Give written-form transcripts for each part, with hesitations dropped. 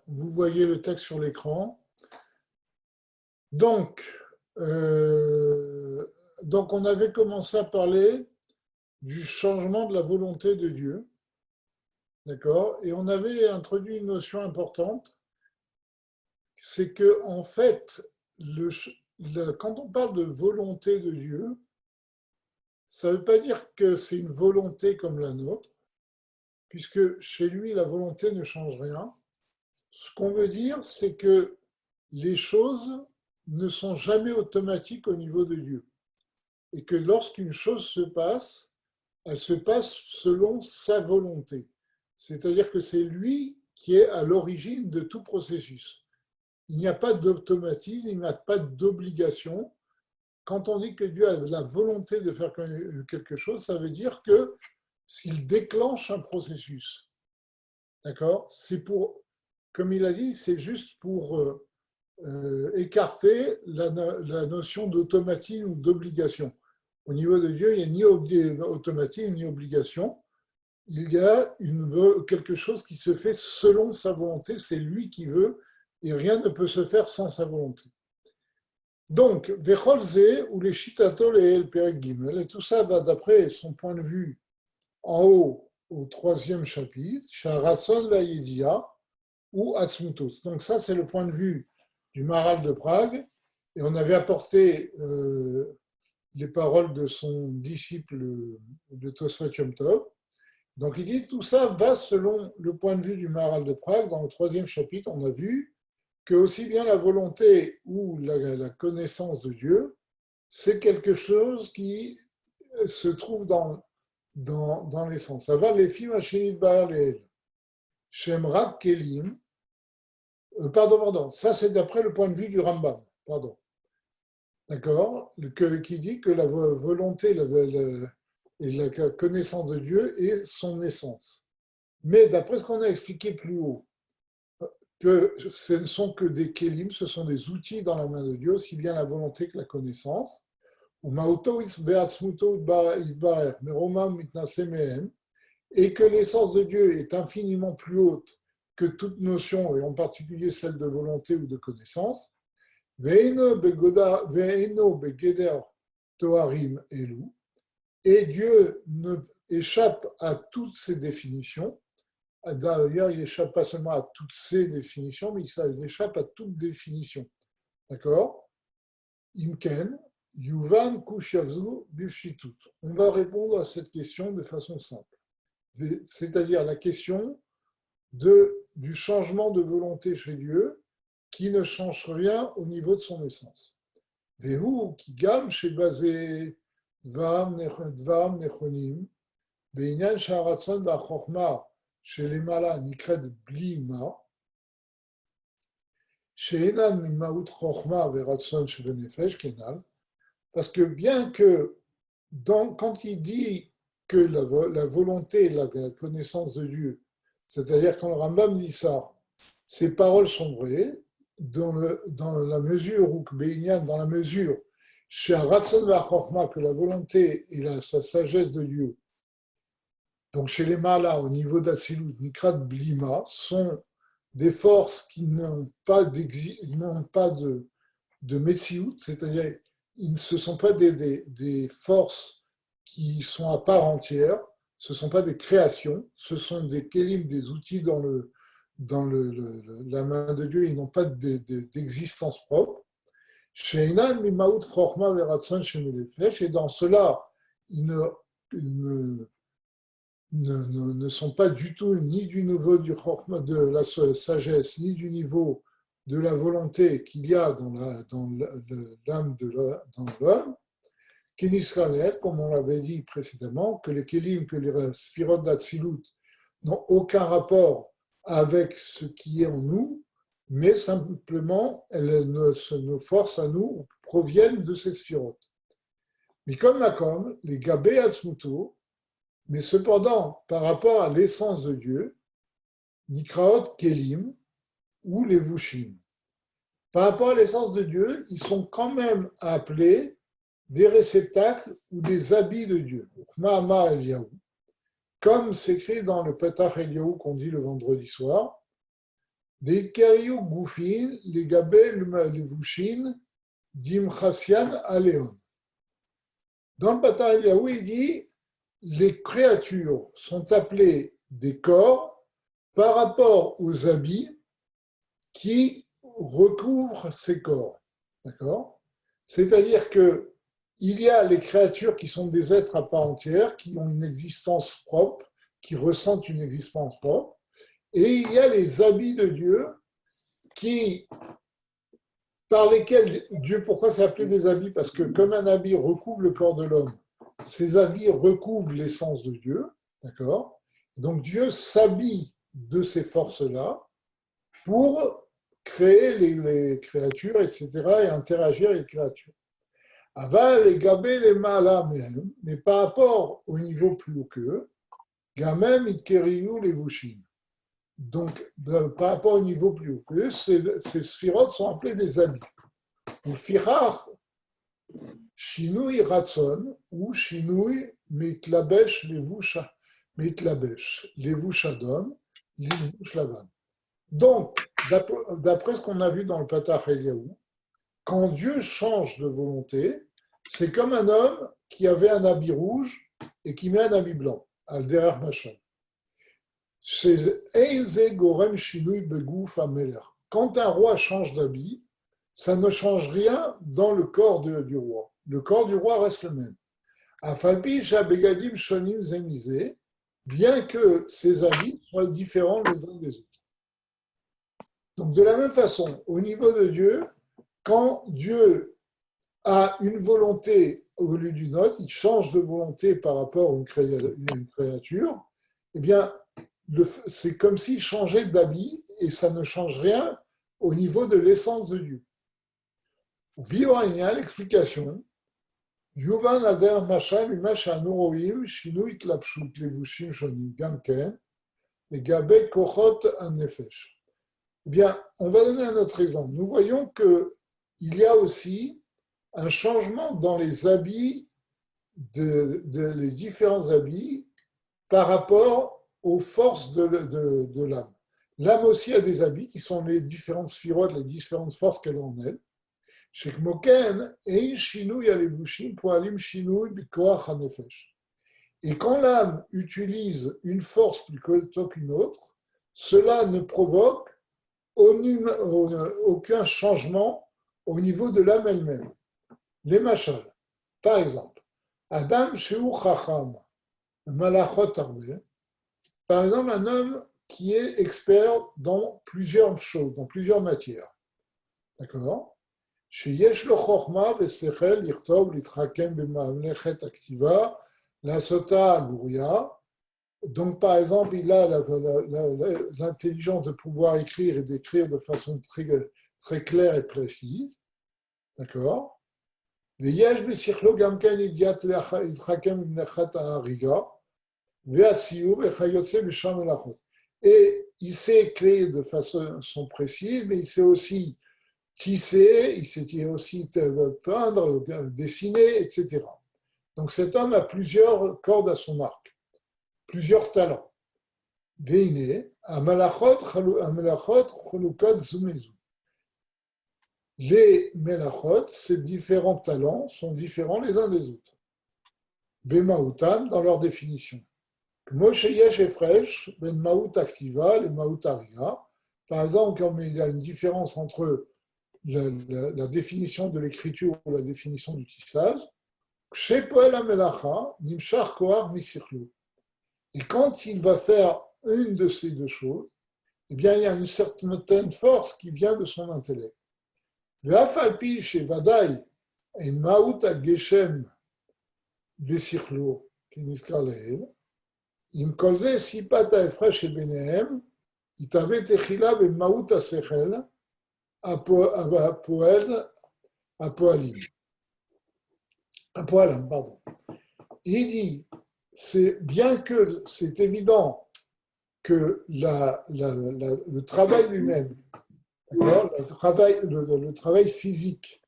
Vous voyez le texte sur l'écran. Donc, on avait commencé à parler du changement de la volonté de Dieu, d'accord? Et on avait introduit une notion importante, c'est que en fait, quand on parle de volonté de Dieu, ça ne veut pas dire que c'est une volonté comme la nôtre, puisque chez lui, la volonté ne change rien. Ce qu'on veut dire, c'est que les choses ne sont jamais automatiques au niveau de Dieu. Et que lorsqu'une chose se passe, elle se passe selon sa volonté. C'est-à-dire que c'est lui qui est à l'origine de tout processus. Il n'y a pas d'automatisme, il n'y a pas d'obligation. Quand on dit que Dieu a la volonté de faire quelque chose, ça veut dire que s'il déclenche un processus, d'accord, c'est pour, comme il a dit, c'est juste pour écarter la notion d'automatisme ou d'obligation. Au niveau de Dieu, il n'y a ni automatisme ni obligation. Il y a quelque chose qui se fait selon sa volonté, c'est lui qui veut, et rien ne peut se faire sans sa volonté. Donc, Vecholze ou les Shitatol et El Perek Gimel, et tout ça va d'après son point de vue en haut au 3e chapitre, Sharason Vayedia ou Asmutos. Donc ça, c'est le point de vue du Maharal de Prague, et on avait apporté les paroles de son disciple de Tosfot Yom Tov. Donc il dit tout ça va selon le point de vue du Maharal de Prague. Dans le 3e chapitre, on a vu que aussi bien la volonté ou la connaissance de Dieu, c'est quelque chose qui se trouve dans l'essence. Ça va les films Hachenit Baal Shemrak Kelim. Pardon, ça c'est d'après le point de vue du Rambam, pardon. D'accord, qui dit que la volonté et la connaissance de Dieu est son essence. Mais d'après ce qu'on a expliqué plus haut, que ce ne sont que des kélim, ce sont des outils dans la main de Dieu, aussi bien la volonté que la connaissance. Et que l'essence de Dieu est infiniment plus haute que toute notion, et en particulier celle de volonté ou de connaissance. Et Dieu ne échappe à toutes ces définitions. D'ailleurs, il n'échappe pas seulement à toutes ces définitions, mais il échappe à toute définition. D'accord? Imken, Yuvan Kushazu Bifshitut. On va répondre à cette question de façon simple. C'est-à-dire la question du changement de volonté chez Dieu qui ne change rien au niveau de son essence. Vehu ki gam shebazeh dvaram nechonim beinyan sharatzon v'achokma shelemala nikret bli ma she'enan mimaut chokma v'ratzon shebenefesh kenal. Parce que bien que quand il dit que la volonté et la connaissance de Dieu, c'est-à-dire quand le Rambam dit ça, ces paroles sont vraies, dans la mesure où dans la mesure chez Ratzon Vachorma, que la volonté et sa sagesse de Dieu, donc chez les Malas, au niveau d'Atsilut, Nikrat Blima, sont des forces qui n'ont pas de Metsiout, c'est-à-dire ce ne sont pas des forces qui sont à part entière, ce ne sont pas des créations, ce sont des kélim, des outils dans la main de Dieu, ils n'ont pas d'existence propre. Et dans cela, ils ne sont pas du tout ni du niveau de la sagesse, ni du niveau de la volonté qu'il y a dans l'âme dans l'homme, qu'Israël, comme on l'avait dit précédemment, que les kélim, que les sphirot d'Atsilut n'ont aucun rapport avec ce qui est en nous, mais simplement nos forces à nous proviennent de ces sphirotes. Mais comme les gabé asmuto, mais cependant, par rapport à l'essence de Dieu, nikraot kelim ou les vushim. Par rapport à l'essence de Dieu, ils sont quand même appelés des réceptacles ou des habits de Dieu. Ma'ama Eliyahu. Comme s'écrit dans le Petach Eliyahu qu'on dit le vendredi soir, Des Kariou Goufin, les Gabel Levushin, Dim Chassian Aléon. Dans le Bata Eliaou, il dit les créatures sont appelées des corps par rapport aux habits qui recouvrent ces corps. D'accord ? C'est-à-dire que il y a les créatures qui sont des êtres à part entière, qui ont une existence propre, qui ressentent une existence propre, et il y a les habits de Dieu qui, par lesquels Dieu, pourquoi c'est appelé des habits ? Parce que comme un habit recouvre le corps de l'homme, ces habits recouvrent l'essence de Dieu, d'accord ? Donc Dieu s'habille de ces forces-là pour créer les créatures, etc., et interagir avec les créatures. Aval et gabé les malas même, mais par rapport au niveau plus haut qu'eux, gamem itkeriou les vushim. Donc, par rapport au niveau plus haut qu'eux, ces sphirotes sont appelées des habits. Ou firach, shinui ratson, ou shinui mitlabesh levusha, mitlabesh levushadon, levushalavan. Donc, d'après ce qu'on a vu dans le Patach Eliaou, quand Dieu change de volonté, c'est comme un homme qui avait un habit rouge et qui met un habit blanc, al derer machin. Quand un roi change d'habit, ça ne change rien dans le corps du roi. Le corps du roi reste le même. Bien que ces habits soient différents les uns des autres. Donc de la même façon, au niveau de Dieu, quand Dieu a une volonté au lieu d'une autre, il change de volonté par rapport à une créature, eh bien, c'est comme s'il changeait d'habit et ça ne change rien au niveau de l'essence de Dieu. Vioania, l'explication, Yuvan Ader Machal, Umasha Nuroim, Shinui Tlapshut, Levushim Shonim, Gamken, et Gabe Kochot Anefesh. Eh bien, on va donner un autre exemple. Nous voyons qu'il y a aussi un changement dans les habits, les différents habits par rapport aux forces de l'âme. L'âme aussi a des habits qui sont les différentes sphirotes, les différentes forces qu'elle a en elle. Chez Kmoken, Ein Shinui Alevushim Poalim Shinui Bikoach Hanefesh. Et quand l'âme utilise une force plutôt qu'une autre, cela ne provoque aucun changement au niveau de l'âme elle-même. Les machal, par exemple, Adam Sheu Chacham, Malachot Arbe, par exemple, un homme qui est expert dans plusieurs choses, dans plusieurs matières. D'accord ? Chez Yesh lo Chochma Vesechel Yirtov Litchakem B'Mamlechet Aktiva, la Sota Gouria. Donc, par exemple, il a l'intelligence de pouvoir écrire et d'écrire de façon très claire et précise. D'accord ? Et il sait écrire de façon précise, mais il sait aussi tisser, il sait aussi peindre, dessiner, etc. Donc cet homme a plusieurs cordes à son arc, plusieurs talents. Veine, amalachot cholukot zumezu. Les melachot, ces différents talents, sont différents les uns des autres. Bemaoutam, dans leur définition. Moshe Yesh Efresh, Ben Maout Aktiva, les Maout Aria. Par exemple, comme il y a une différence entre la définition de l'écriture ou la définition du tissage, Chez Poel Amelacha, Nimshar Kohar Misichlu. Et quand il va faire une de ces deux choses, eh bien, il y a une certaine force qui vient de son intellect. Ve'afalpi chez Vadaï, et Maout Geshem Besichlu, qui niskar lehel, אם כל זה סיפת ההפרש שביניהם, יתהווה תחילה במהות השכל הפועלים. Il dit, c'est bien que c'est évident que le travail lui-même, le travail physique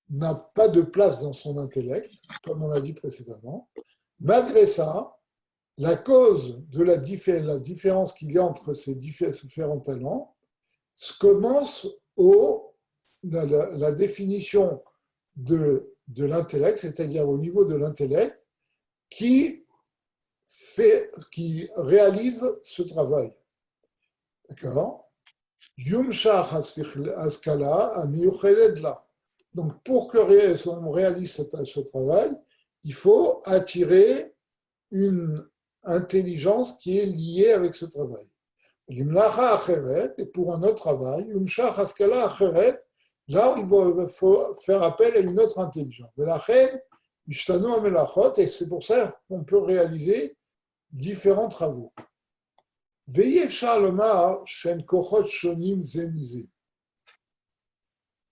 n'a pas de place dans son intellect, comme on l'a dit précédemment, malgré ça, la cause de la différence qu'il y a entre ces différents talents, commence la définition de l'intellect, c'est-à-dire au niveau de l'intellect, qui réalise ce travail. D'accord? Donc, pour que on réalise ce travail, il faut attirer une intelligence qui est liée avec ce travail. Et pour un autre travail, là, il faut faire appel à une autre intelligence. Et c'est pour ça qu'on peut réaliser différents travaux.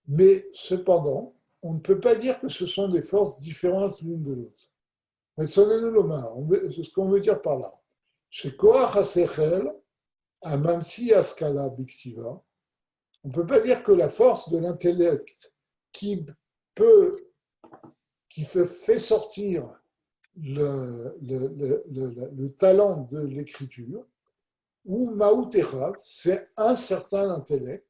Mais cependant, on ne peut pas dire que ce sont des forces différentes l'une de l'autre. C'est ce qu'on veut dire par là. Chez Koach HaSechel, Amamsi Askala Biktiva, on ne peut pas dire que la force de l'intellect qui fait sortir le talent de l'écriture, ou Maoutéchat, c'est un certain intellect,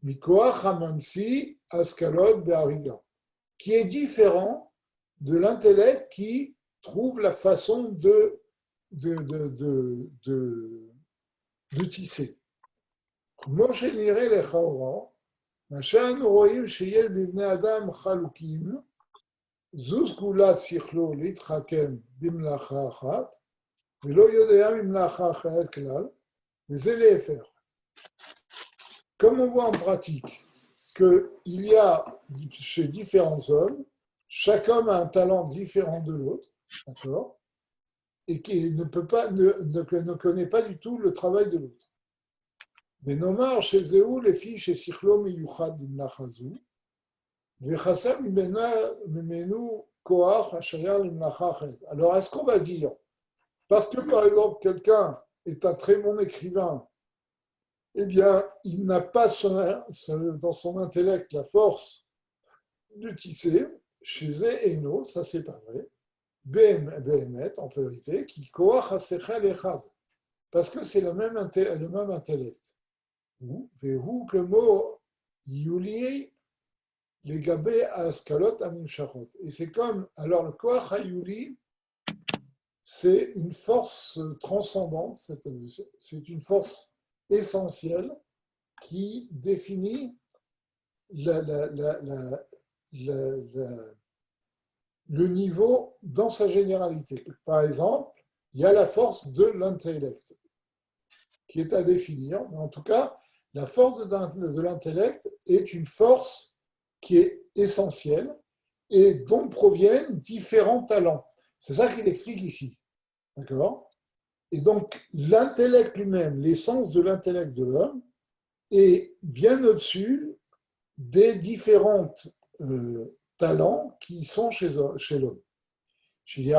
Mikoach Amamsi Askalot Be'ariga, qui est différent de l'intellect qui trouve la façon de tisser. כמו שנראה לכאורה, מה שאנו רואים שיש בבני אדם חלוקים, זו סגולת שכלו להתחכם במלאכה אחת, ולא יודע ממלאכה אחרת כלל, וזה להפך. Comme on voit en pratique qu'il y a chez différents hommes, chaque homme a un talent différent de l'autre, d'accord, et qui ne connaît pas du tout le travail de l'autre. ונאמר שזהו לפי ששכלו מיוחד למלאכה זו, וחסר ממנו כוח השייך למלאכה אחרת. Alors, est-ce qu'on va dire, parce que par exemple, quelqu'un est un très bon écrivain, eh bien, il n'a pas dans son intellect la force de tisser, chez Eno, ça c'est pas vrai, Behemet, en vérité, qui koach hasechel echad, parce que c'est le même intellect. והוא כמו יולי לגבי ההשכלות הנמשכות. Et c'est comme, alors le koach hayuli, c'est une force transcendante, c'est une force essentielle qui définit le niveau dans sa généralité. Par exemple, il y a la force de l'intellect qui est à définir, mais en tout cas, la force de l'intellect est une force qui est essentielle et dont proviennent différents talents. C'est ça qu'il explique ici. D'accord ? Et donc, l'intellect lui-même, l'essence de l'intellect de l'homme, est bien au-dessus des différents talents qui sont chez l'homme. Et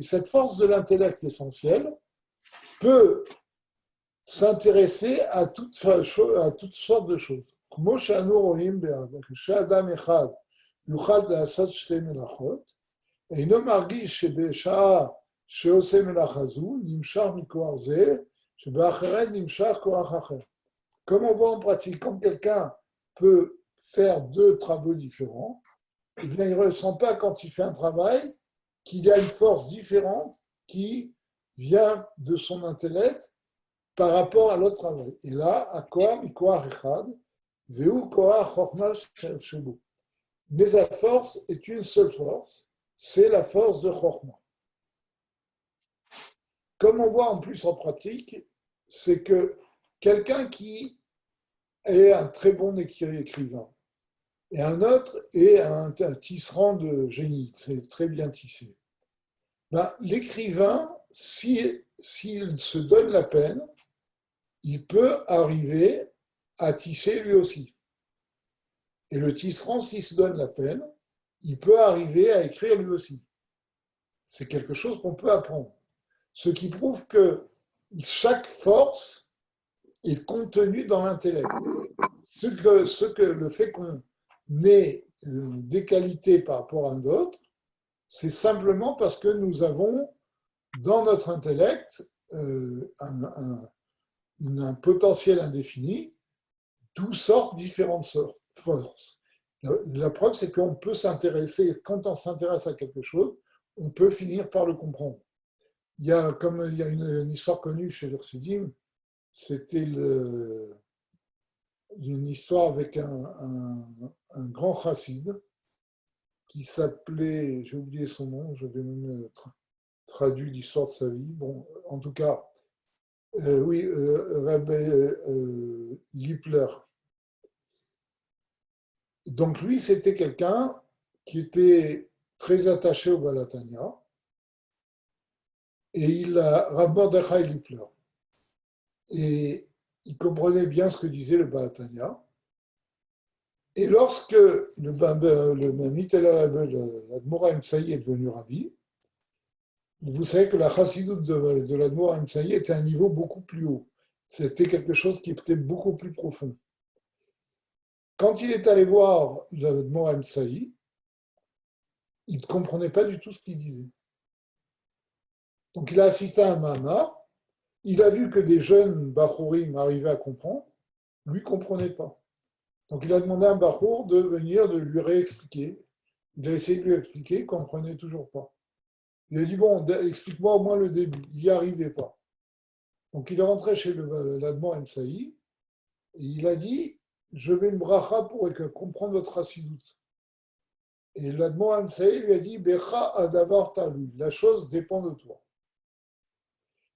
cette force de l'intellect essentiel peut s'intéresser à toutes sortes de choses. כמו שאנו רואים שאדם אחד יוכל לעשות שתי מלאכות, אינו מרגיש שבשעה שעושה מלאכה זו נמשך מכוח זה, שבאחרת נמשך כוח אחר. Comme on voit en pratique, quand quelqu'un peut faire deux travaux différents, eh bien, il ne ressent pas quand il fait un travail qu'il y a une force différente qui vient de son intellect par rapport à l'autre travail. Et là, à quoi mais la force est une seule force, c'est la force de Chorma. Comme on voit en plus en pratique, c'est que quelqu'un qui est un très bon écrivain, et un autre est un tisserand de génie, très bien tissé. Ben, l'écrivain, s'il se donne la peine, il peut arriver à tisser lui aussi. Et le tisserand, s'il se donne la peine, il peut arriver à écrire lui aussi. C'est quelque chose qu'on peut apprendre. Ce qui prouve que chaque force est contenue dans l'intellect. Le fait qu'on ait des qualités par rapport à d'autres, c'est simplement parce que nous avons dans notre intellect un potentiel indéfini, d'où sortent différentes forces. La preuve, c'est qu'on peut s'intéresser, quand on s'intéresse à quelque chose, on peut finir par le comprendre. Comme il y a une histoire connue chez les Chassidim, c'était une histoire avec un grand chassid qui s'appelait, j'ai oublié son nom, j'avais même traduit l'histoire de sa vie. Bon, en tout cas, oui, Rabbi Lippler. Donc lui, c'était quelqu'un qui était très attaché au Balatania, et il a Rav Mordechai Lippler. Et il comprenait bien ce que disait le Balatania. Et lorsque l'Admor Haïm-Saï est devenu rabbi, vous savez que la chassidoute de l'Admor Haïm-Saï était à un niveau beaucoup plus haut. C'était quelque chose qui était beaucoup plus profond. Quand il est allé voir l'Admor Haïm-Saï, il ne comprenait pas du tout ce qu'il disait. Donc il a assisté à un mahama, il a vu que des jeunes Bachorim arrivaient à comprendre, lui ne comprenait pas. Donc il a demandé à un Bachour de venir, de lui réexpliquer. Il a essayé de lui expliquer, il ne comprenait toujours pas. Il a dit, bon, explique-moi au moins le début. Il n'y arrivait pas. Donc il est rentré chez l'Admor Haïm-Saï, et il a dit, je vais une bracha pour comprendre votre chassidoute. Et l'Admor Haïm-Saï lui a dit, Becha adavar talui, la chose dépend de toi.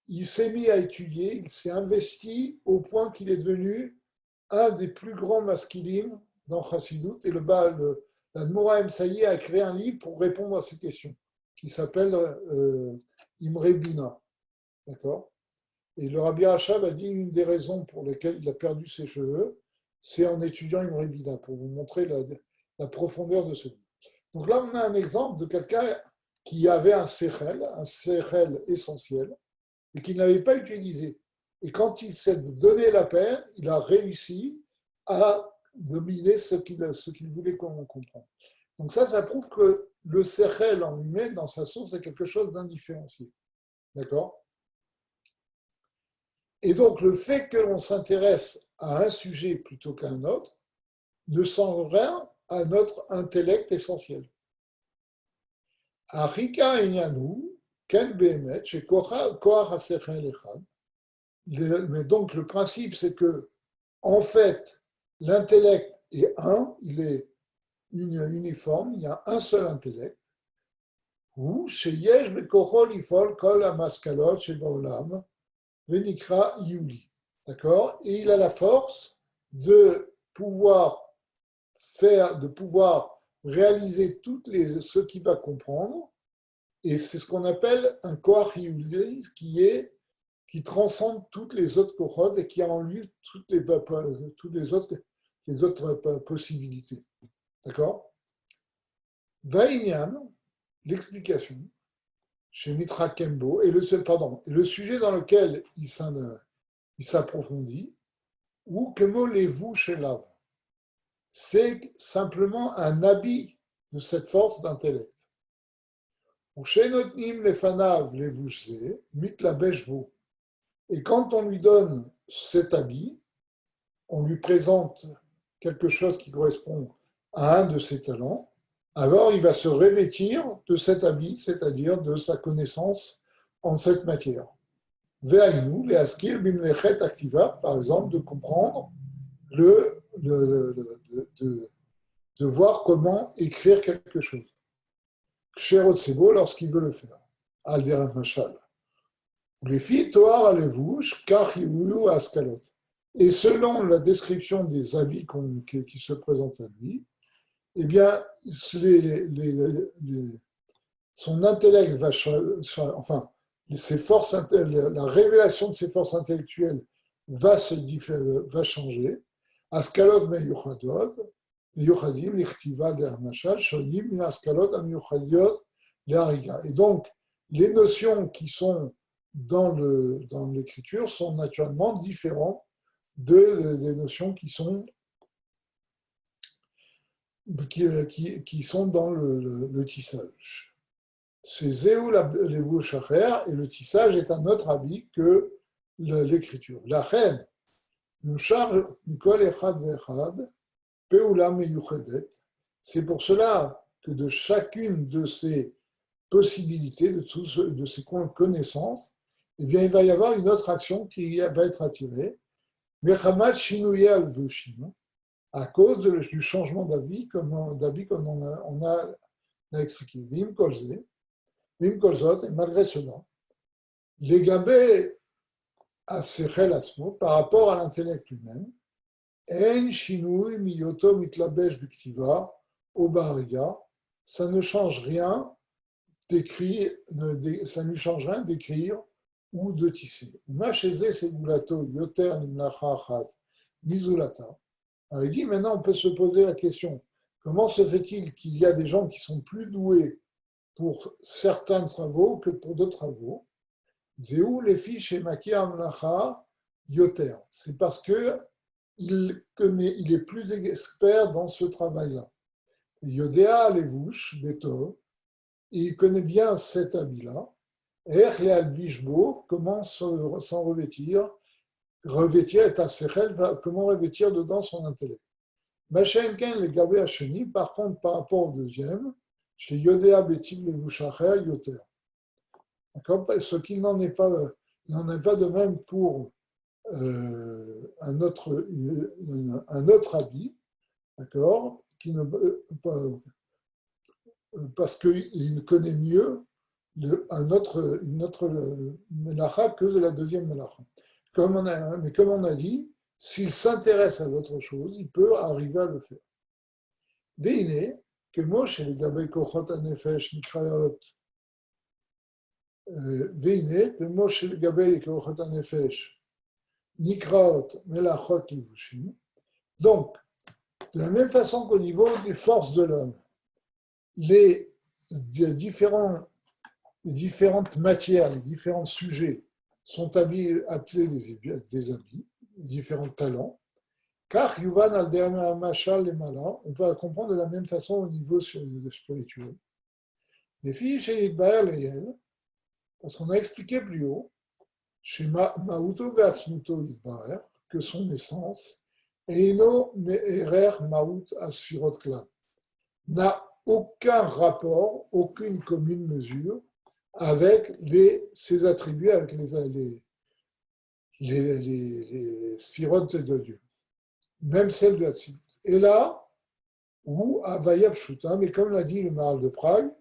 Il s'est mis à étudier, il s'est investi au point qu'il est devenu un des plus grands masculines dans Chassidut. Et l'Admor Haïm-Saï a créé un livre pour répondre à ces questions, qui s'appelle Imre Bina. D'accord ? Et le Rabbi Hachab a dit une des raisons pour lesquelles il a perdu ses cheveux, c'est en étudiant Imre Bina, pour vous montrer la profondeur de ce livre. Donc là, on a un exemple de quelqu'un qui avait un sechel essentiel, et qu'il n'avait pas utilisé. Et quand il s'est donné la peine, il a réussi à dominer ce qu'il voulait qu'on comprenne. Donc ça prouve que le sechel en lui-même, dans sa source, est quelque chose d'indifférencié. D'accord ? Et donc le fait qu'on s'intéresse à un sujet plutôt qu'à un autre ne change rien à notre intellect essentiel. Arika Inyanu, Ken Behemet, chez Koach HaSechel Echad. Mais donc le principe, c'est que, en fait, l'intellect est un, il est uniforme, il y a un seul intellect. Ou chez Yesh Bekochol Ifol Kol Amaskalot chez Baolam, Venikra Yuli. D'accord ? Et il a la force de pouvoir réaliser ce qu'il va comprendre. Et c'est ce qu'on appelle un Koach Yuli, qui transcende toutes les autres kochot et qui a en lui toutes les autres possibilités. D'accord ? Vaïnian, l'explication, chez Mitra Kembo, et le sujet dans lequel il s'approfondit, ou Kemo Levu chez Lav, c'est simplement un habit de cette force d'intellect. Ou chez Notnim Lefanav Levushze, Mit la Beshbo. Et quand on lui donne cet habit, on lui présente quelque chose qui correspond à un de ses talents, alors il va se revêtir de cet habit, c'est-à-dire de sa connaissance en cette matière. Ve'ainu, les askil bimlechet activa, par exemple, de comprendre de voir comment écrire quelque chose. Ksherot Sebo, lorsqu'il veut le faire. Al-Deref Machal. Les filles, Toar Alevouch, Kach Yulu Askalot. Et selon la description des habits qui se présentent à lui, eh bien, son intellect va enfin, la révélation de ses forces intellectuelles va changer. Askalot meyuchadot, meyuchadim lichtiva dermachal, shonim min askalot ameyuchadiot le'ariga. Et donc, les notions qui sont dans l'écriture sont naturellement différentes des notions qui sont dans le tissage. C'est Zéou Levu Shacher, et le tissage est un autre habit que l'écriture. La reine, nous charge Nicole Echad Vechad, Peula Meyuchedet. C'est pour cela que de chacune de ces possibilités, de ces connaissances, eh bien, il va y avoir une autre action qui va être attirée. Mechamat Shinouye al-Vushim, à cause du changement d'avis, comme on a expliqué. Vim Kolze, Vim Kolzot, et malgré cela, les gabés à Sechel Asmo, par rapport à l'intellect lui-même, En Shinouy Miyoto Mitlabesh Biktiva, Obariga, ça ne change rien d'écrire, ça ne lui change rien d'écrire ou de tisser. Macheze Segulato Yoter Nimlacha Achat Mizulata. Alors il dit maintenant on peut se poser la question, comment se fait-il qu'il y a des gens qui sont plus doués pour certains travaux que pour d'autres travaux? Zéou les fiches chez Maki Amlacha Yoter. C'est parce que il est plus expert dans ce travail-là. Yodéa Levouche, Beto, il connaît bien cet habit-là. Er le Albishbo, comment s'en revêtir est à Sechel, comment revêtir dedans son intellect. Machenken les Gabé Hacheni, par contre, par rapport au deuxième, chez Yodéa Betiv Levouchacher, Yoter. D'accord. Ce qu'il n'en est pas, il n'en est pas de même pour un autre habit, d'accord, parce qu'il connaît mieux une autre melacha que de la deuxième melacha. Mais comme on a dit, s'il s'intéresse à l'autre chose, il peut arriver à le faire. Veine, que moi, chez les Gabé Kochot Anefesh Nikrayot, Veine, que moi, chez les Gabé Kochot Anefesh, Nikraot, Melachot, Livushim. Donc, de la même façon qu'au niveau des forces de l'homme, les différentes matières, les différents sujets sont appelés des habits, les différents talents. Car Yuvan al Machal et Mala, on va comprendre de la même façon au niveau spirituel. Les filles chez Idbaer Leyel, parce qu'on a expliqué plus haut, chez Mauto Veasmuto Idbaer, que son essence, Eino Me'erer Maut Asfirot Klan, n'a aucun rapport, aucune commune mesure avec ses attributs, avec les sphirotes de Dieu, même celle de Hatzilut. Et là, où Avaya Pshuta, mais comme l'a dit le Maharal de Prague,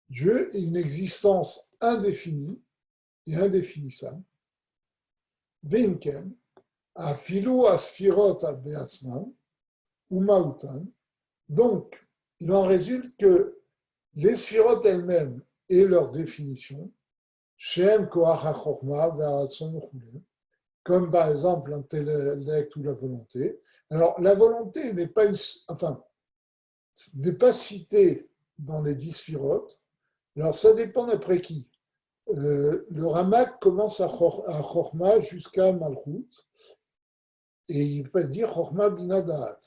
Dieu est une existence indéfinie et indéfinissable. Veinken, Afilu Asfirot Beatzman, ou Mautan. Donc, il en résulte que les sphirotes elles-mêmes et leur définition, Shem Koach HaChorma Ve'aratson Chulem, comme par exemple l'intellect ou la volonté. Alors, la volonté n'est pas citée dans les 10 sphirotes. Alors, ça dépend d'après qui. Le Ramak commence à Chorma jusqu'à Malchut, et il peut dire Chorma Binadaat.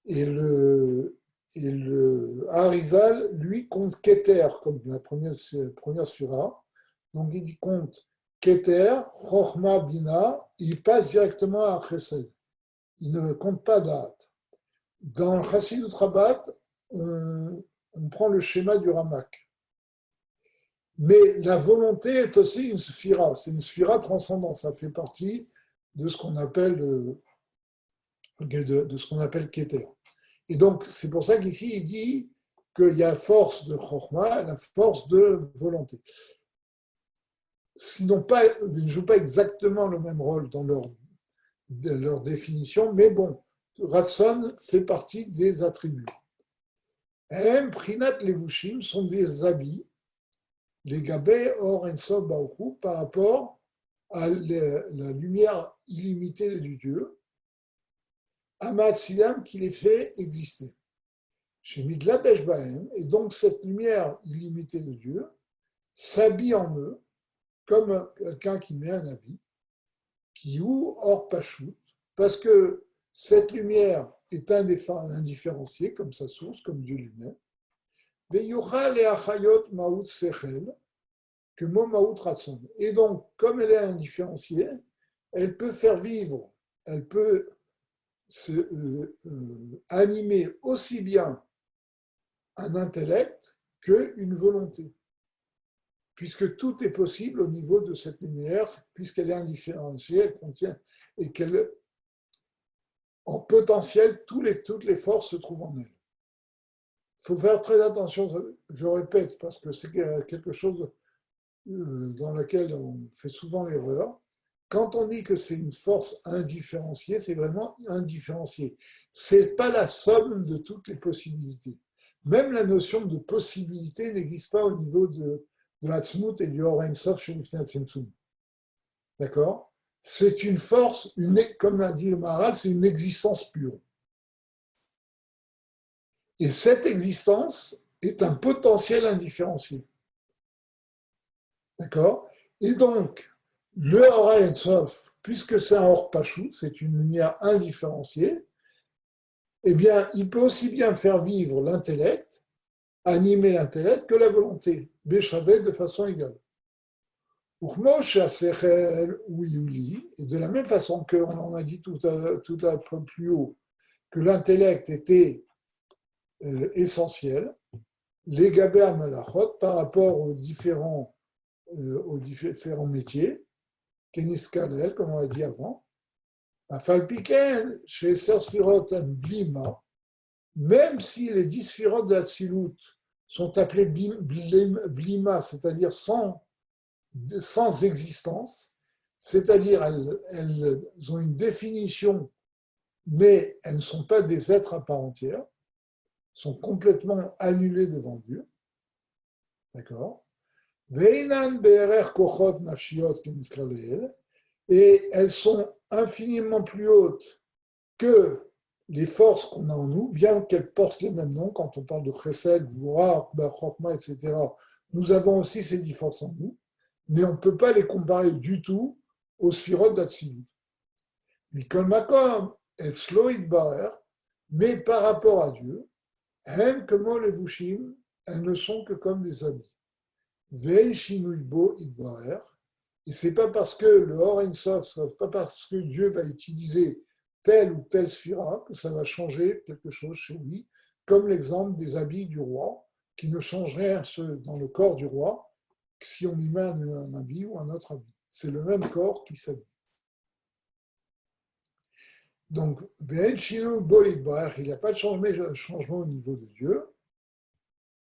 Et le Harizal, lui, compte Keter, comme la première sphira. Donc, il compte Keter, Chorma, Bina, il passe directement à Chesed. Il ne compte pas Da'at. Dans Chassidut Rabat, on prend le schéma du Ramak. Mais la volonté est aussi une sphira. C'est une sphira transcendante. Ça fait partie de ce qu'on appelle Keter. Et donc, c'est pour ça qu'ici, il dit qu'il y a la force de Chokhmah, la force de volonté. Ils ne jouent pas exactement le même rôle dans leur définition, mais bon, Ratson fait partie des attributs. Prinat Levushim sont des habits, les Gabé Or Ensof Baruch par rapport à la lumière illimitée du Dieu, Amad Silam qui les fait exister. Chez Midlabesh Bahem, et donc cette lumière illimitée de Dieu s'habille en eux comme quelqu'un qui met un habit, qui ou hors Pachout, parce que cette lumière est indifférenciée comme sa source, comme Dieu lui-même. Veyuchal et Achayot Maout Sechel, que Momaout Ratson. Et donc, comme elle est indifférenciée, elle peut faire vivre, elle peut animer aussi bien un intellect qu'une volonté, puisque tout est possible au niveau de cette lumière, puisqu'elle est indifférenciée, elle contient, et qu'elle, en potentiel, toutes les forces se trouvent en elle. Il faut faire très attention, je répète, parce que c'est quelque chose dans lequel on fait souvent l'erreur. Quand on dit que c'est une force indifférenciée, c'est vraiment indifférencié. Ce n'est pas la somme de toutes les possibilités. Même la notion de possibilité n'existe pas au niveau de Hatzmut et du Or Ein Sof chez Lifnei Tzimtzum. D'accord? C'est une force, comme l'a dit le Maharal, c'est une existence pure. Et cette existence est un potentiel indifférencié. D'accord? Et donc, le Or Ein Sof, puisque c'est un Or Pashut, c'est une lumière indifférenciée, eh bien, il peut aussi bien faire vivre l'intellect, animer l'intellect, que la volonté, Béchavet de façon égale. Pour Moshe Sechel ou Yuli, et de la même façon qu'on en a dit tout à plus haut, que l'intellect était essentiel, les Gaber Malachot, par rapport aux différents métiers, Kenis Kalel, comme on l'a dit avant, Afalpiken, chez Sphirot Blima, même si les 10 Sphirot de Hatzilut sont appelées Blima, c'est-à-dire sans existence, c'est-à-dire elles ont une définition, mais elles ne sont pas des êtres à part entière, sont complètement annulées devant Dieu. D'accord? Et elles sont infiniment plus hautes que les forces qu'on a en nous, bien qu'elles portent les mêmes noms. Quand on parle de Chesed, Gvura, Chokma, etc., nous avons aussi ces 10 forces en nous, mais on ne peut pas les comparer du tout aux Sphirot d'Atsilut. Mikol Makom, et Sloïd Barer, mais par rapport à Dieu, Hem Kemo Levushim, elles ne sont que comme des habits. Vein Shinui Bo Idbarer, et c'est pas parce que le Or Ein Sof, pas parce que Dieu va utiliser telle ou telle sphira que ça va changer quelque chose chez lui, comme l'exemple des habits du roi, qui ne changent rien dans le corps du roi, si on y met un habit ou un autre habit. C'est le même corps qui s'habille. Donc, il n'y a pas de changement au niveau de Dieu.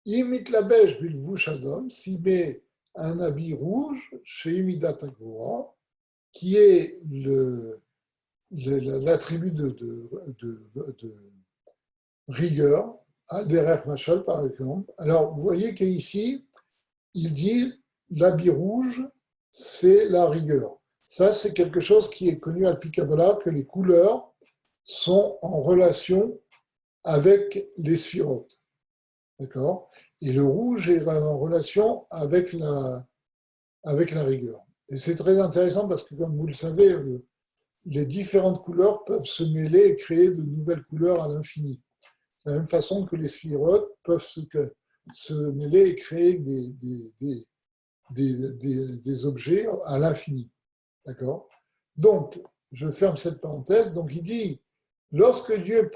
Imit la bêche bilvouch adam, s'il met un habit rouge chez Imidat Agvora, qui est l'attribut de rigueur, Alderer Machal par exemple. Alors, vous voyez qu'ici, il dit l'habit rouge, c'est la rigueur. Ça, c'est quelque chose qui est connu à Kabbalah, que les couleurs sont en relation avec les sphirotes. D'accord? Et le rouge est en relation avec la rigueur. Et c'est très intéressant parce que, comme vous le savez, les différentes couleurs peuvent se mêler et créer de nouvelles couleurs à l'infini. De la même façon que les sphirotes peuvent se mêler et créer des objets à l'infini. D'accord? Donc, je ferme cette parenthèse. Donc, il dit, lorsque Dieu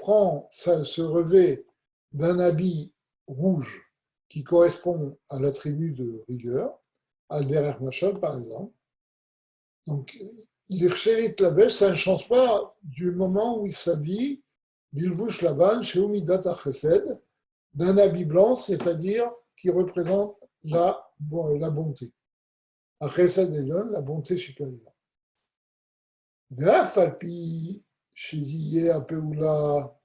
se revêt d'un habit rouge qui correspond à l'attribut de rigueur, Alderer Machal par exemple, donc l'Irchelit Labesh, ça ne change pas du moment où il s'habille, Bilvush Lavan, chez Umidat Chesed, d'un habit blanc, c'est-à-dire qui représente la bonté. Chesed Elon, la bonté supérieure. Ve'afalpi, chez Apeoula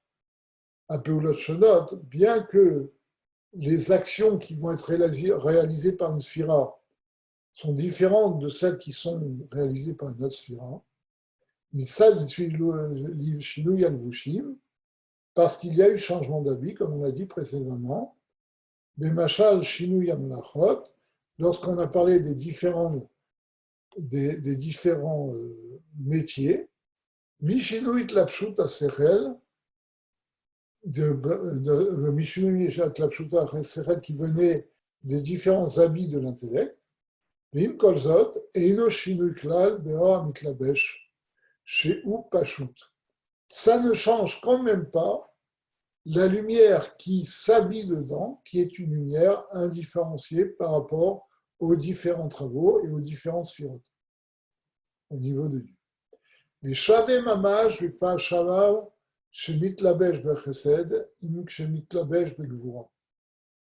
Shonot, bien que les actions qui vont être réalisées par une sphira sont différentes de celles qui sont réalisées par une autre sphira, mais ça, parce qu'il y a eu changement d'habit, comme on l'a dit précédemment, mais Machal Shinu Yamlachot, lorsqu'on a parlé des différents métiers, Mishinu Itlapshut Asechel, Mishinu Itlapshut Asechel qui venait des différents habits de l'intellect, Vim kolzot, eino shinu klal beor mitlabesh, chez ou pashut. Ça ne change quand même pas la lumière qui s'habille dedans, qui est une lumière indifférenciée par rapport aux différents travaux et aux différentes sphirotes au niveau de Dieu. Les Shaveh Mamash, Vipa Shavav, Shemit Labesh Bechesed, Imuk Shemit Labesh Begvura.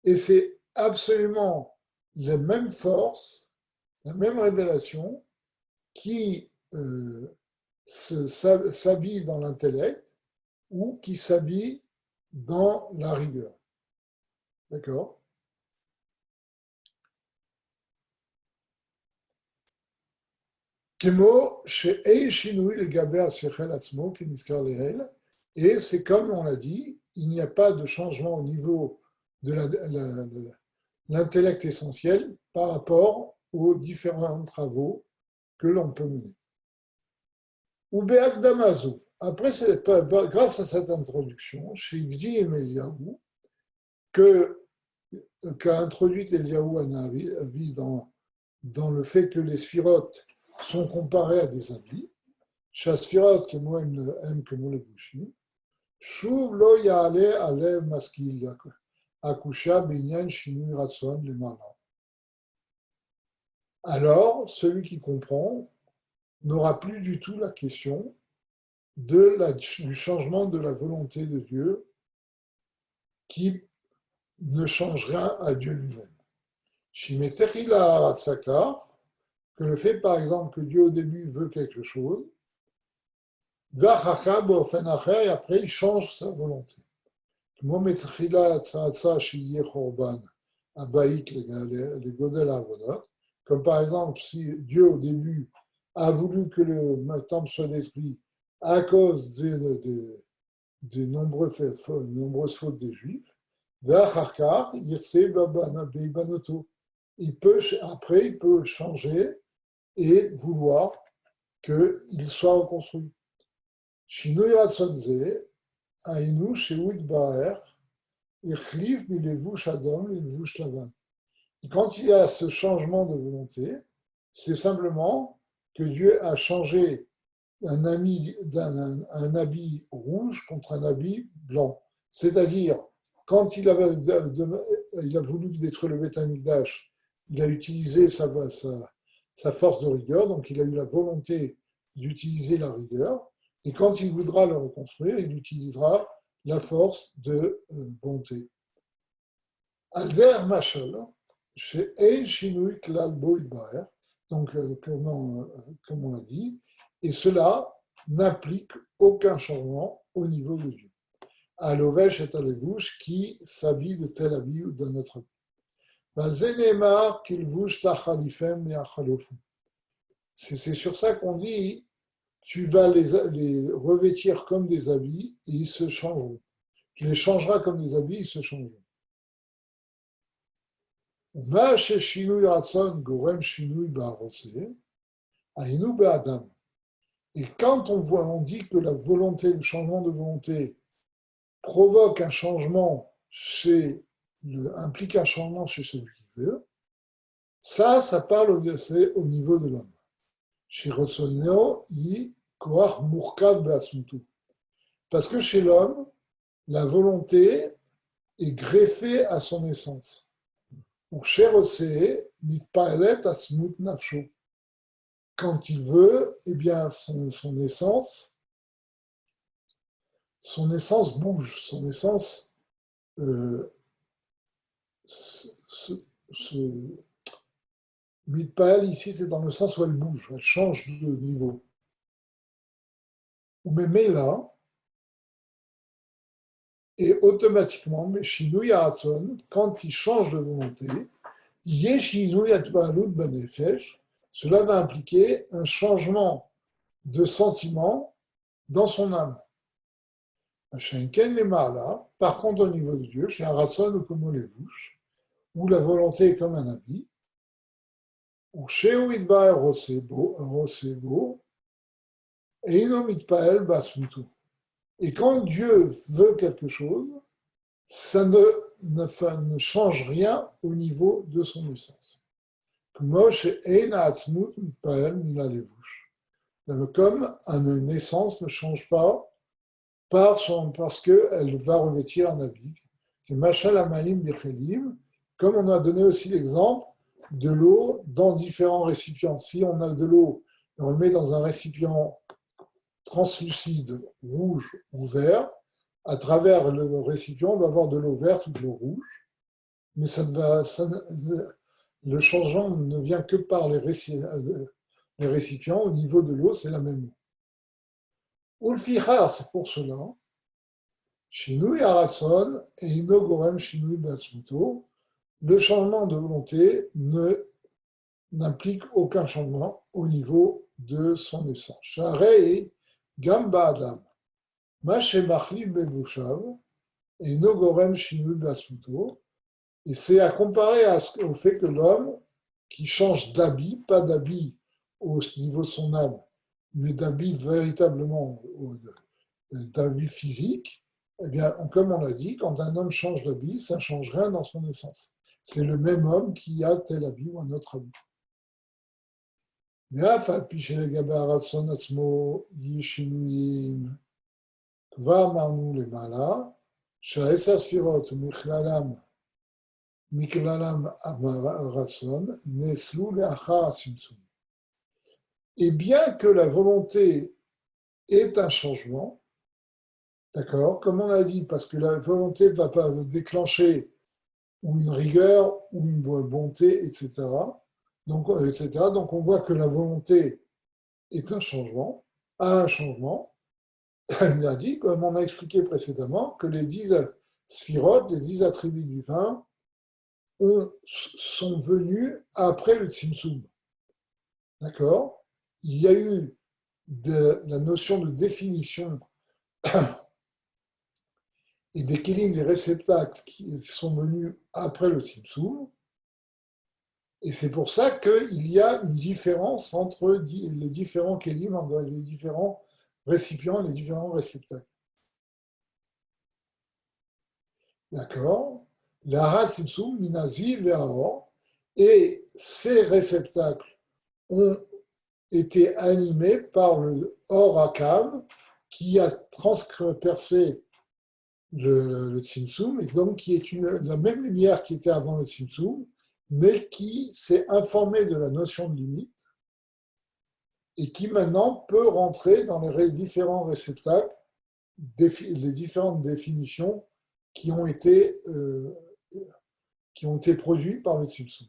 Et c'est absolument la même force, la même révélation qui s'habille dans l'intellect ou qui s'habille dans la rigueur. D'accord? Kemo chez Eishinui le Gaber Sechel Atzmo, qui niskar lehel, et c'est comme on l'a dit, il n'y a pas de changement au niveau de l'intellect essentiel par rapport aux différents travaux que l'on peut mener. Ou Be'ak Damazo. Après, grâce à cette introduction, chez Igdi et Eliyahu, qu'a introduite Eliyahu Hanavi dans le fait que les sphirotes sont comparés à des habits, Shasfirat que moi aime que moi le bouchi, Shuv lo ya'ale alev maskil akusha binyan shinui ratson le mala. Alors, celui qui comprend n'aura plus du tout la question du changement de la volonté de Dieu qui ne change rien à Dieu lui-même. Shimetechila Aratsakar, que le fait par exemple que Dieu au début veut quelque chose, et après il change sa volonté. Comme par exemple si Dieu au début a voulu que le temple soit détruit à cause des nombreuses fautes des Juifs, après il peut changer et vouloir qu'il soit reconstruit. Shinui Ratzonze, Ainu Shewit Baer, Irchlif Bilevush Adam, Levush Lavan. Et quand il y a ce changement de volonté, c'est simplement que Dieu a changé un habit rouge contre un habit blanc. C'est-à-dire, quand il a voulu détruire le Beth Amikdash, il a utilisé sa force de rigueur, donc il a eu la volonté d'utiliser la rigueur, et quand il voudra le reconstruire, il utilisera la force de bonté. Alder Machal, chez Ein Shinui Klal Boid Baer, donc comme on l'a dit, et cela n'implique aucun changement au niveau de Dieu. À l'Ovesh et à l'Evouche qui s'habille de tel habit ou d'un autre habit. C'est sur ça qu'on dit tu vas les revêtir comme des habits et ils se changeront. Tu les changeras comme des habits, ils se changeront. Et quand on dit que la volonté, le changement de volonté provoque un changement implique un changement chez celui qui veut, ça parle au niveau de l'homme. Chez Rossoneo, Koach Murkav Be'asmutu. Parce que chez l'homme, la volonté est greffée à son essence. Ou chez Rossé, Mitpaelet Asmut Nafsho. Quand il veut, eh bien, son essence bouge, son essence Mitpael, ici, c'est dans le sens où elle bouge, elle change de niveau. Ou même là, et automatiquement, mais Shinui Haratzon, quand il change de volonté, Yeshinui Atba'alut Banefesh, cela va impliquer un changement de sentiment dans son âme. Par contre, au niveau de Dieu, chez Haratzon ou comme les bouches, où la volonté est comme un habit, ou chez Uidba Rosebo, et Inomitpael Basmutu. Et quand Dieu veut quelque chose, ça ne change rien au niveau de son essence. Comme une naissance ne change pas parce qu'elle va revêtir un habit. Comme on a donné aussi l'exemple de l'eau dans différents récipients. Si on a de l'eau et on le met dans un récipient translucide, rouge ou vert, à travers le récipient, on va avoir de l'eau verte ou de l'eau rouge, mais le changement ne vient que par les récipients. Au niveau de l'eau, c'est la même eau. Ulfichar, c'est pour cela, Shinui Arason et Inogorem Shinui Basmuto, le changement de volonté n'implique aucun changement au niveau de son essence. Sharei Gamba Adam, Mashe Machlil Bevushav et Inogorem Shinui Basmuto, et c'est à comparer au fait que l'homme qui change d'habit, pas d'habit au niveau de son âme, mais d'habit véritablement, d'habit physique, eh bien, comme on l'a dit, quand un homme change d'habit, ça ne change rien dans son essence. C'est le même homme qui a tel habit ou un autre habit. ואף על פי שלגבי הרצון עצמו יש שינויים, כבר אמרנו למעלה, שה10 ספירות מכללם הרצון נאסלו לאחר הצמצום. Et bien que la volonté est un changement, d'accord, comme on a dit, parce que la volonté ne va pas déclencher ou une rigueur, ou une bonté, etc. Donc, Donc on voit que la volonté est un changement, a un changement. Il a dit, comme on a expliqué précédemment, que les 10 sphirotes, les 10 attributs du vin, sont venus après le Tzimtzum. D'accord? Il y a eu la notion de définition et des kélim, des réceptacles qui sont venus après le Tzimtzum. Et c'est pour ça qu'il y a une différence entre les différents kélim, entre les différents récipients et les différents réceptacles. D'accord? La race Tzimtzum, Minazi, Ve'ahor, et ces réceptacles ont été animés par le Or Akav qui a transpercé le Tzimtzum, et donc qui est la même lumière qui était avant le Tzimtzum, mais qui s'est informé de la notion de limite et qui maintenant peut rentrer dans les différents réceptacles, les différentes définitions qui ont été produites par le Tzimtzum.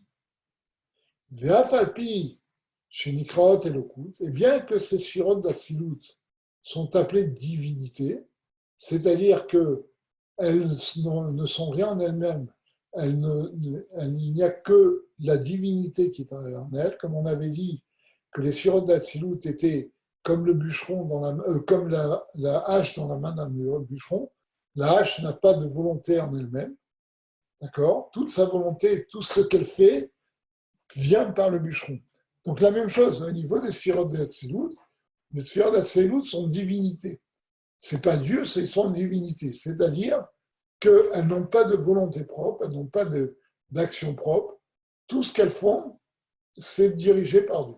Ve'afalpi chez Nikraot et Lokut, et bien que ces sphirotes d'Atsilut sont appelées divinités, c'est-à-dire qu'elles ne sont rien en elles-mêmes, il n'y a que la divinité qui est en elles, comme on avait dit que les sphirotes d'Atsilut étaient comme le bûcheron comme la hache dans la main d'un bûcheron. La hache n'a pas de volonté en elle-même, d'accord? Toute sa volonté, tout ce qu'elle fait vient par le bûcheron. Donc la même chose au niveau des sphirotes d'Atsilut. Les sphirotes d'Atsilut sont divinités. Ce n'est pas Dieu, ce sont divinités. C'est-à-dire qu'elles n'ont pas de volonté propre, elles n'ont pas d'action propre. Tout ce qu'elles font, c'est dirigé par Dieu.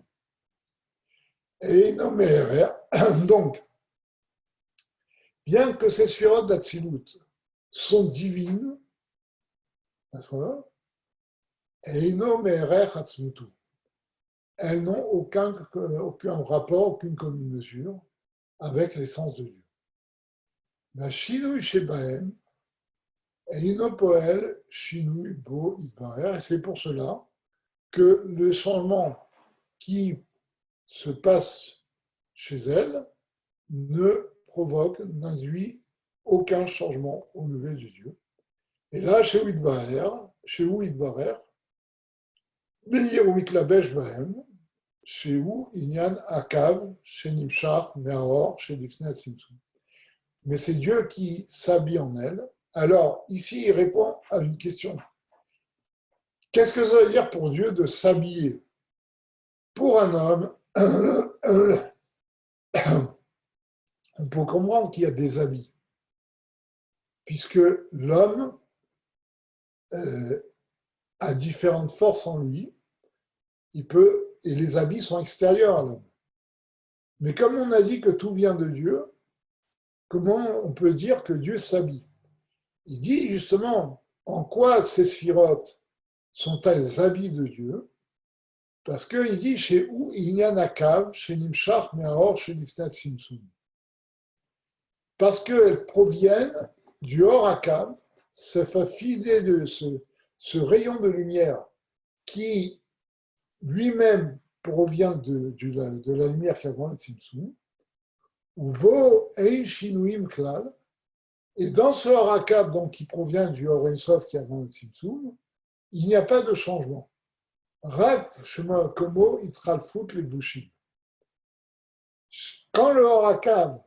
Et non, mais donc, bien que ces sphirotes d'Atsilut sont divines, et non, mais elles n'ont aucun rapport, aucune commune mesure avec l'essence de Dieu. La Shinui Shebaem, et Inopoel Shinui Bo Itbarer, et c'est pour cela que le changement qui se passe chez elles ne provoque, n'induit aucun changement au niveau de Dieu. Et là, chez Uitbarer, Meir ou Mitlabesh Bahem, chez où Inyan Akav, chez Nimshach, Meahor, chez Lifnei Tzimtzum. Mais c'est Dieu qui s'habille en elle. Alors, ici, il répond à une question. Qu'est-ce que ça veut dire pour Dieu de s'habiller? Pour un homme, on peut comprendre qu'il y a des habits, puisque l'homme a différentes forces en lui, et les habits sont extérieurs à l'homme. Mais comme on a dit que tout vient de Dieu, comment on peut dire que Dieu s'habille? Il dit justement en quoi ces sphirotes sont-elles habits de Dieu? Parce qu'il dit chez où il y a nakav, chez Nimshach, Meahor, chez Nifnat Simsum. Parce qu'elles proviennent du Horakav, ce filet de ce rayon de lumière qui lui-même provient de la lumière qui a avant le Simsum, ou Vo Ein Shinuim Klal, et dans ce Horakav, donc qui provient du Or Ein Sof qui a avant le Simsum, il n'y a pas de changement. Rak Shema Komo Itralfut Levushim. Quand le Horakav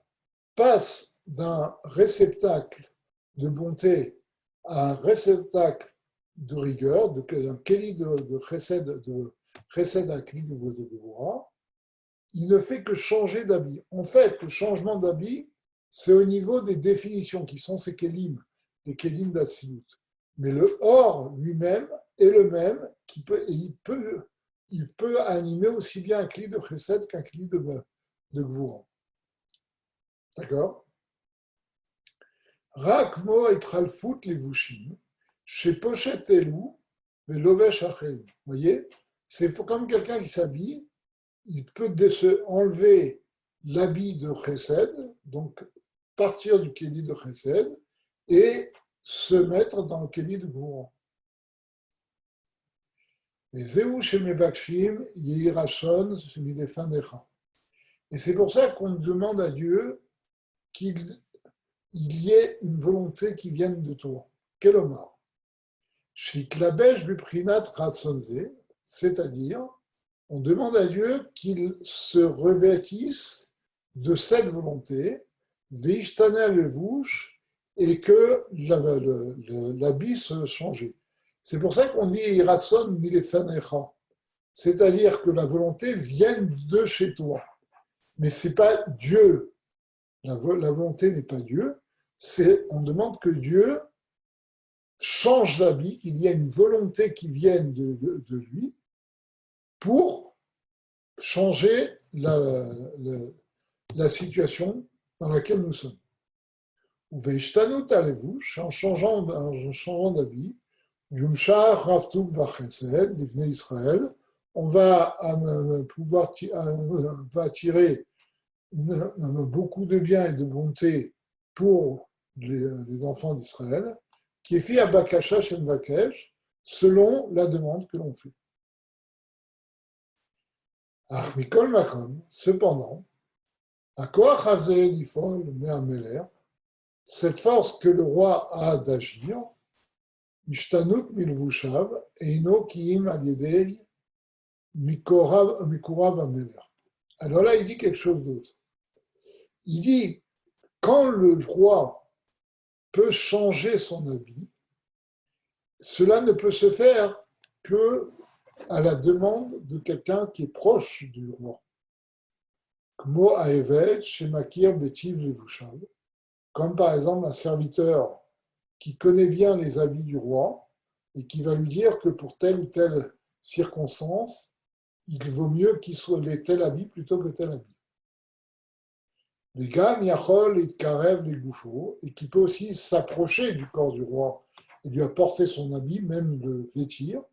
passe d'un réceptacle de bonté à un réceptacle de rigueur, d'un kéli de chesed à kéli de Gvura, il ne fait que changer d'habit. En fait, le changement d'habit, c'est au niveau des définitions qui sont ces kélim, les kélim d'Atsilut. Mais le or lui-même est le même, il peut animer aussi bien un kéli de chesed qu'un kéli de Gvura. D'accord? Rak mo etralfut levushim, chez Pochet Elou, velovesh achel. Vous voyez, c'est comme quelqu'un qui s'habille, il peut enlever l'habit de chesed, donc partir du kéli de chesed, et se mettre dans le kéli de Gvura. Et zéou chez Mevakshim, yirachon, milefanecha. Et c'est pour ça qu'on demande à Dieu qu'il y ait une volonté qui vienne de toi. Quel omar. Shiklabesh buprinat ratsonze, c'est-à-dire, on demande à Dieu qu'il se revêtisse de cette volonté, veishtana levouche, et que l'habit se change. C'est pour ça qu'on dit iratson milefanecha, c'est-à-dire que la volonté vienne de chez toi. Mais ce n'est pas Dieu. La volonté n'est pas Dieu. On demande que Dieu change d'habit, qu'il y ait une volonté qui vienne de lui pour changer la situation dans laquelle nous sommes. Ou veishtanut alevouch, en changeant d'habit, yumshar ravtuv vachesed, l'ivnei Israël, on va pouvoir attirer beaucoup de biens et de bonté pour les enfants d'Israël, qui est fait à Bakasha Shem Vakesh, selon la demande que l'on fait. Mikol Makom, cependant, à Koach Hazeh Lifol Me'ameler, cette force que le roi a d'agir, Ishtanut Milvushav, Eino Kiim Aliedei Mikurav Ameler. Alors là, il dit quelque chose d'autre. Il dit, quand le roi peut changer son habit, cela ne peut se faire que à la demande de quelqu'un qui est proche du roi. Kmo Aeved, Shemakir Betiv Levushav, comme par exemple un serviteur qui connaît bien les habits du roi et qui va lui dire que pour telle ou telle circonstance, il vaut mieux qu'il soit tel habit plutôt que tel habit. Les gars, Yachol et Karev les Goufos, et qui peut aussi s'approcher du corps du roi et lui apporter son habit, même le vêtir,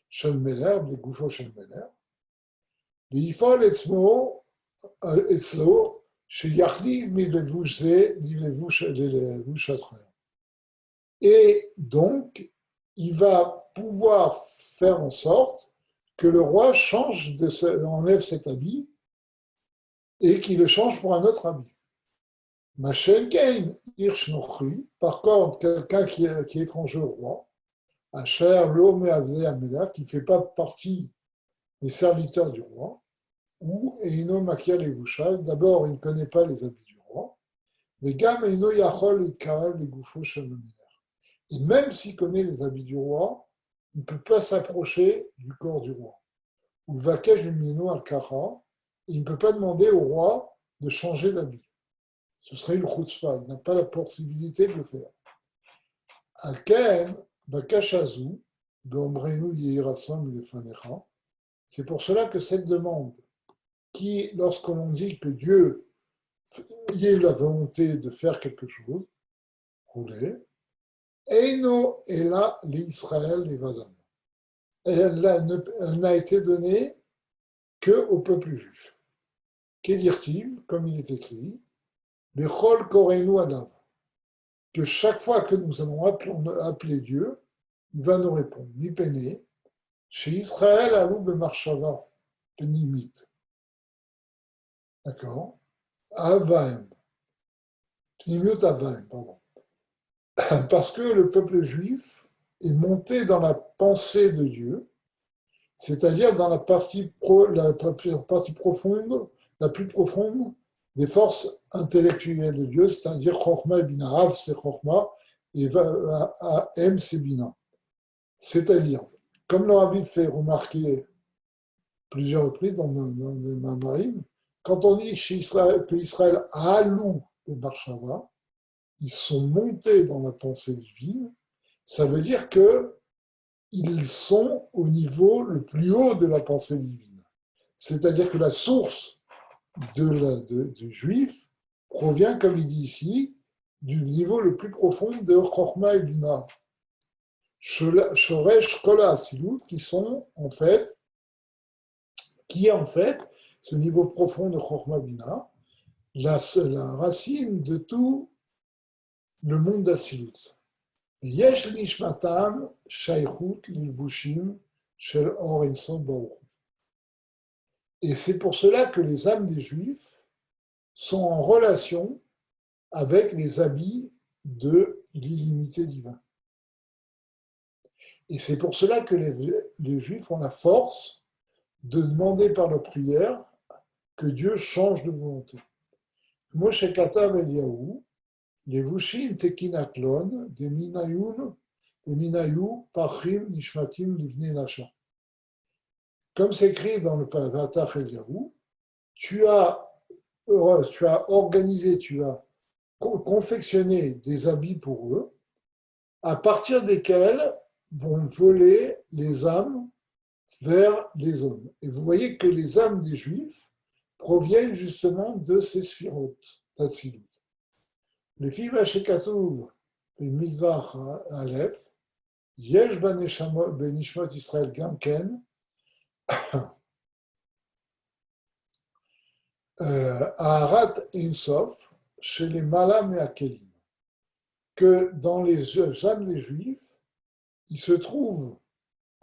Shenmeler, les Goufos Shenmeler. Les Yifol Etzmo, Etzlo, chez Yachliv, mais les Vouché, les Vouchatrer. Et donc, il va pouvoir faire en sorte que le roi enlève cet habit et qu'il le change pour un autre habit. Machem Kain, Hirsch Nochri, par contre, quelqu'un qui est étranger au roi, Asher Lome Avze Amela, qui ne fait pas partie des serviteurs du roi, ou Eino Makia Levusha, d'abord, il ne connaît pas les habits du roi, mais Gam Eino Yachol et Karev les Goufo Shalominer. Et même s'il connaît les habits du roi, il ne peut pas s'approcher du corps du roi. Ou Vakesh Mino Al-Kara, il ne peut pas demander au roi de changer d'habit. Ce serait une chutzpah, il n'a pas la possibilité de le faire. Al-Ken, Bakashazu, Gombrenu Yehirason Lefanecha, C'est pour cela que cette demande, qui, lorsque l'on dit que Dieu y ait la volonté de faire quelque chose, rouler, Eino est là l'Israël les Vazam. Et elle n'a été donnée qu'au peuple juif. Qu'est dire-t-il, comme il est écrit, Bechol Koreinu Adav, que chaque fois que nous allons appeler Dieu, il va nous répondre. Mipene, chez Israël, Alou Bemarshava, Penimit. D'accord? Avaim. Penimut Avaim, pardon. Parce que le peuple juif est monté dans la pensée de Dieu, c'est-à-dire dans la partie profonde, la plus profonde des forces intellectuelles de Dieu, c'est-à-dire Chochma et Bina. Av, c'est Chochma, et M, c'est Bina. C'est-à-dire, comme le Rabbi fait remarquer plusieurs reprises dans le Mamarim, quand on dit que Israël a alou et Barshava, ils sont montés dans la pensée divine, ça veut dire qu'ils sont au niveau le plus haut de la pensée divine. C'est-à-dire que la source du juif provient, comme il dit ici, du niveau le plus profond de Chochma et Bina. Shoresh Kola Asilut, qui est en fait ce niveau profond de Chochma Bina, la racine de tout le monde d'Asilut. Yesh Nishmatam Shaychut Lilvushim Shel Or Enso Baruch. Et c'est pour cela que les âmes des Juifs sont en relation avec les habits de l'illimité divin. Et c'est pour cela que les Juifs ont la force de demander par leur prière que Dieu change de volonté. Moshe Katav Eliyahu, les Vushim Tekinaklon, des Minayu, Pachim, Nishmatim, Livne Nasha. Comme c'est écrit dans le Vatach Eliyahu, tu as organisé, tu as confectionné des habits pour eux, à partir desquels vont voler les âmes vers les hommes. Et vous voyez que les âmes des Juifs proviennent justement de ces sphirotes d'Atsilut. Les filles Vachekatouv, les Mizvach Aleph, Yesh Benishmot Israël Gamken, Aharat Insof, chez les Malam et Akelim, que dans les âmes des Juifs, il se trouve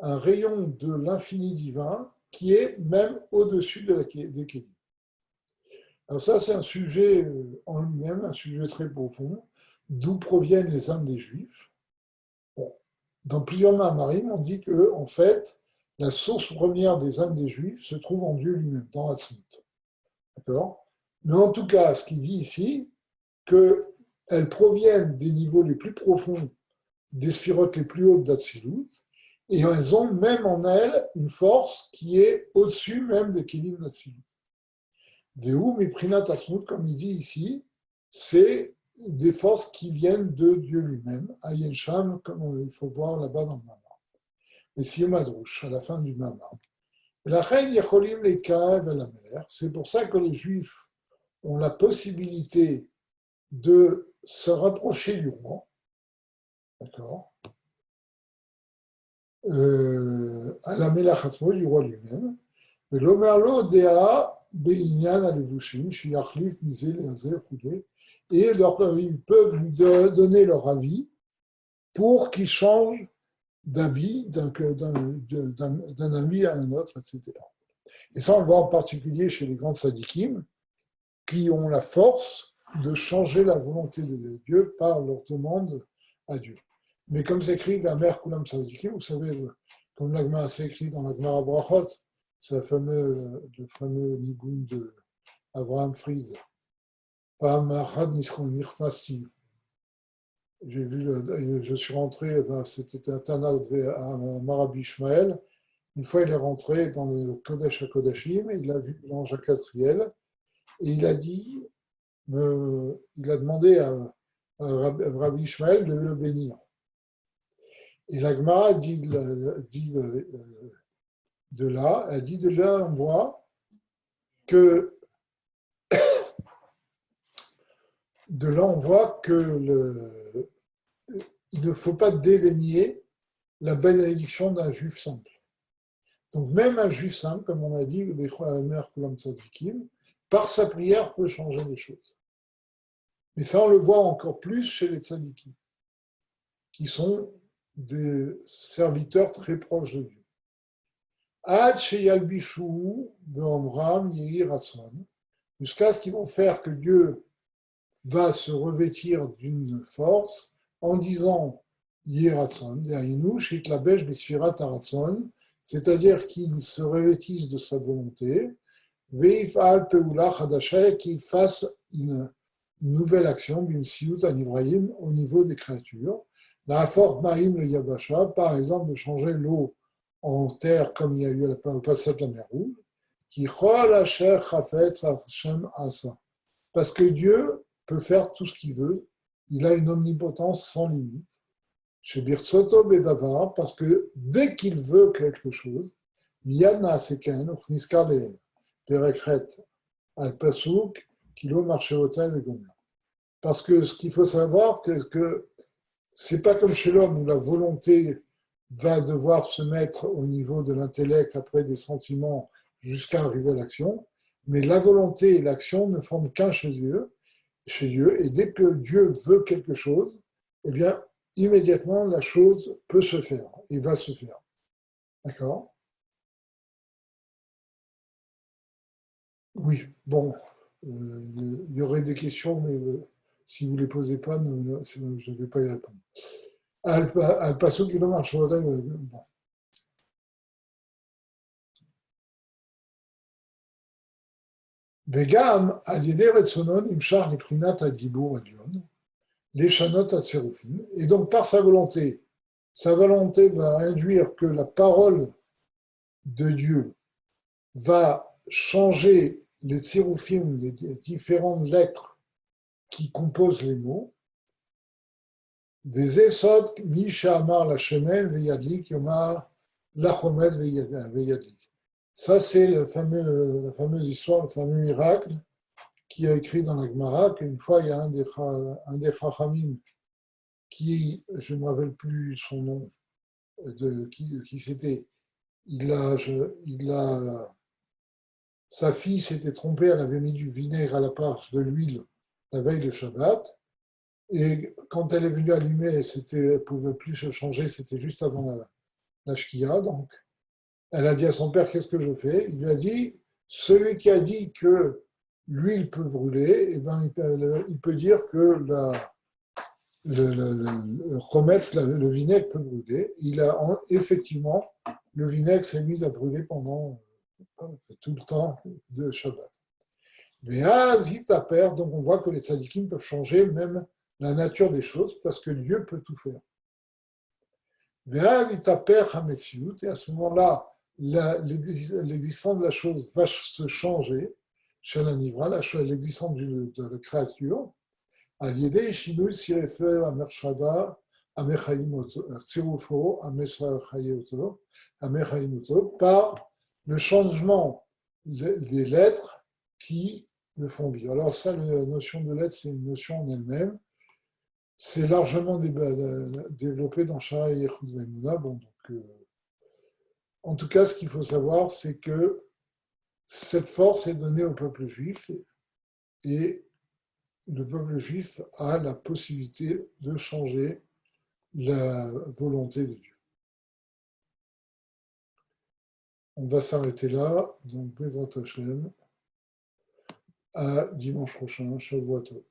un rayon de l'infini divin qui est même au-dessus des Kélim. Alors ça, c'est un sujet en lui-même, un sujet très profond, d'où proviennent les âmes des Juifs. Bon, dans plusieurs Mamarim, on dit que, en fait, la source première des âmes des Juifs se trouve en Dieu lui-même, dans Hatzmut. D'accord? Mais en tout cas, ce qu'il dit ici, qu'elles proviennent des niveaux les plus profonds, des sphirotes les plus hautes d'Atsilut, et elles ont même en elles une force qui est au-dessus même des Kélim d'Atsilut. Vehu miprinat asmut, comme il dit ici, c'est des forces qui viennent de Dieu lui-même, Ayen Sham, comme il faut voir là-bas dans le Mama. Et si Madrouche, à la fin du Mama. La reine Yecholim Leitkarev el Ameler, c'est pour ça que les Juifs ont la possibilité de se rapprocher du roi, d'accord, à la Melachatmo, du roi lui-même, et l'Omerlo Dea Beinyan Alevushim, Shiachlif, Misé, Leazer, Koudé, et ils peuvent lui donner leur avis pour qu'il change d'habit d'un ami à un autre, etc. Et ça, on le voit en particulier chez les grands sadikim, qui ont la force de changer la volonté de Dieu par leur demande à Dieu. Mais comme c'est écrit la mère Kulam Sadikim, vous savez, comme l'Agma c'est écrit dans l'Agma Brachot, c'est le fameux nigoun de Avraham Fried. Je suis rentré, c'était un Tana à Marabi Ishmael. Une fois, il est rentré dans le Kodesh HaKodashim, il a vu l'ange Akatriel, et il a demandé à Rabbi Ishmael de le bénir. Et la Gemara dit de là, elle dit de là, on voit que il ne faut pas dédaigner la bénédiction d'un juif simple. Donc même un juif simple, comme on a dit, par sa prière peut changer les choses. Mais ça, on le voit encore plus chez les tzadikim, qui sont des serviteurs très proches de Dieu. Ad sheyalbishu be'omram yehi ratson, jusqu'à ce qu'ils vont faire que Dieu va se revêtir d'une force en disant yehi ratson, de'ainu shitlabesh besfirat haratson, c'est-à-dire qu'il se revêtisse de sa volonté, ve'ifal peula chadasha, qu'il fasse une nouvelle action, bimsiut anivrayim, au niveau des créatures. La force marim le yabasha, par exemple, de changer l'eau en terre, comme il y a eu au passage de la mer Rouge, qui chol asher chafetz Hashem asa. Parce que Dieu peut faire tout ce qu'il veut, il a une omnipotence sans limite. Chez Birsoto Bedavar, parce que dès qu'il veut quelque chose, Yana Seken, Uchniskar Leel, Perekret, Al-Pasuk, Kilo Marchevotaim et Gomer. Parce que ce qu'il faut savoir, que c'est pas comme chez l'homme où la volonté va devoir se mettre au niveau de l'intellect après des sentiments jusqu'à arriver à l'action, mais la volonté et l'action ne forment qu'un chez Dieu, et dès que Dieu veut quelque chose, eh bien, immédiatement, la chose peut se faire et va se faire. D'accord ? Oui, bon, il y aurait des questions, mais si vous ne les posez pas, je ne vais pas y répondre. Al-Pasuk, il marche. Bon. וגם על ידי רצונו נמשך לבחינת הדיבור העליון, לשנות הצירופים, et donc par sa volonté va induire que la parole de Dieu va changer les tzirufim, les différentes lettres qui composent les mots, des esod mi she'amar la shemel veyadlik yomar la chomet veyadlik. Ça, c'est la fameuse histoire, le fameux miracle qui a écrit dans la Gemara qu'une fois, il y a un des Chachamim qui, je ne me rappelle plus son nom, qui c'était, sa fille s'était trompée, elle avait mis du vinaigre à la place de l'huile la veille de Shabbat, et quand elle est venue allumer, elle ne pouvait plus se changer, c'était juste avant la shkia, donc elle a dit à son père, qu'est-ce que je fais ? Il lui a dit, celui qui a dit que l'huile peut brûler, eh ben, il peut dire que le vinaigre peut brûler. Effectivement, le vinaigre s'est mis à brûler pendant tout le temps de Shabbat. Mais donc on voit que les tzadikim peuvent changer même la nature des choses parce que Dieu peut tout faire. Et à ce moment-là, l'existence de la chose va se changer chez la nivra, l'existence de la créature, à l'idée Shinui Sirefer Amershava Sirufo Amechaimoto par le changement des lettres qui le font vivre. Alors ça, la notion de lettre, c'est une notion en elle-même. C'est largement développé dans Shara et Yechud Vaimuna. Bon, donc, en tout cas, ce qu'il faut savoir, c'est que cette force est donnée au peuple juif et le peuple juif a la possibilité de changer la volonté de Dieu. On va s'arrêter là. Donc, Bezrat Hashem, à dimanche prochain. Shavuot Tov.